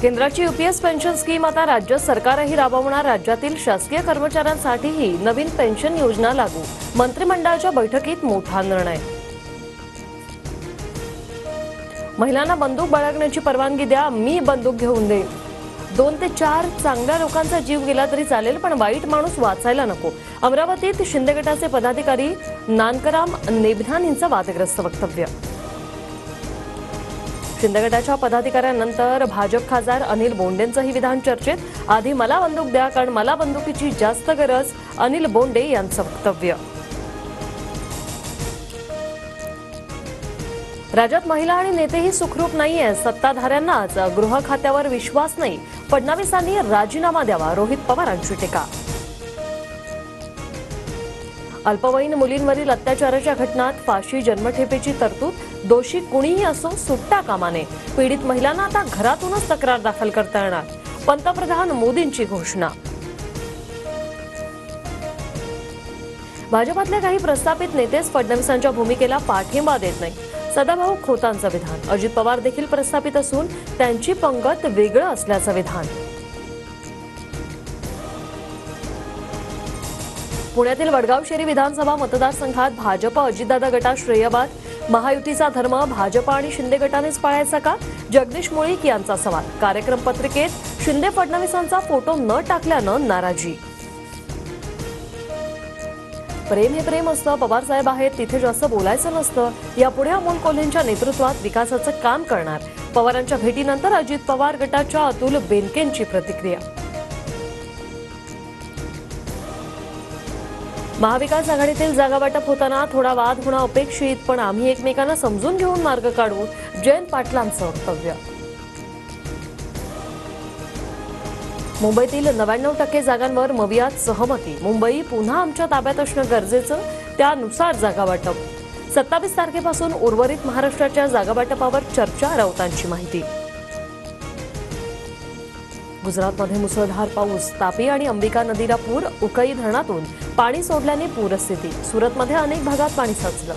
केंद्राची UPS pension scheme आता राज्य सरकारही राबवणार। राज्यातील शासकीय कर्मचाऱ्यांसाठीही नवीन पेन्शन योजना लागू। मंत्रिमंडळाच्या बैठकीत मोठा निर्णय। महिलांना बंदूक बाळगण्याची परवानगी द्या, मी बंदूक घेऊन देईन। 2 ते 4 चांगल्या लोकांचा जीव गेला तरी चालेल, पण वाईट माणूस वाचायला नको। अमरावतीत शिंदे गटाचे पदाधिकारी नानकराम नेबनानींचं वादग्रस्त वक्तव्य। शिंदे गटाच्या पदाधिकाऱ्यांनंतर भाजप खासदार अनिल बोंडेंचंही विधान चर्चेत। आधी मला बंदूक द्या, कारण मला बंदुकीची जास्त गरज, अनिल बोंडे यांचं वक्तव्य। राज्यात महिला आणि नेतेही सुखरूप नाहीये। सत्ताधाऱ्यांनाच गृह खात्यावर विश्वास नाही। फडणवीसांनी राजीनामा द्यावा, रोहित पवारांची टीका। अल्पवयीन मुलींवरील अत्याचाराच्या घटनात फाशी जन्मठेपेची तरतूद। दोषी कुणीही असो, सुट्टा कामा नये। पीडित महिलांना आता घरातूनच तक्रार दाखल करता येणार। पंतप्रधान मोदींची घोषणा। भाजपातले काही प्रस्थापित नेतेच फडणवीसांच्या भूमिकेला पाठिंबा देत नाही। सदाभाऊ खोतांचं विधान। अजित पवार देखील प्रस्थापित असून त्यांची पंगत वेगळं असल्याचं विधान। पुण्यातील वडगाव शेरी विधानसभा मतदारसंघात भाजप अजितदादा गटात श्रेयवाद। महायुतीचा धर्म भाजप आणि शिंदे गटानेच पाळायचा का? जगदीश मुळीक यांचा सवाल। कार्यक्रम पत्रिकेत शिंदे फडणवीसांचा फोटो न टाकल्यानं नाराजी। प्रेम हे प्रेम असतं, पवारसाहेब आहेत तिथे जास्त बोलायचं नसतं। यापुढे अमोल कोल्हेंच्या नेतृत्वात विकासाचं काम करणार। पवारांच्या भेटीनंतर अजित पवार गटाच्या अतुल बेनकेंची प्रतिक्रिया। महाविकास आघाडीतील जागावाटप होताना थोडा वाद होणं अपेक्षित, पण आम्ही एकमेकांना समजून घेऊन मार्ग काढू, जयंत पाटलांचं वक्तव्य। मुंबईतील 99% जागांवर मवियात सहमती। मुंबई पुन्हा आमच्या ताब्यात असणं गरजेचं, त्यानुसार जागावाटप। 27 तारखेपासून उर्वरित महाराष्ट्राच्या जागावाटपावर चर्चा, राऊतांची माहिती। गुजरातमध्ये मुसळधार पाऊस। तापी आणि अंबिका नदीला पूर। उकई धरणातून पाणी सोडल्याने पूरस्थिती। सुरतमध्ये अनेक भागात पाणी साचलं।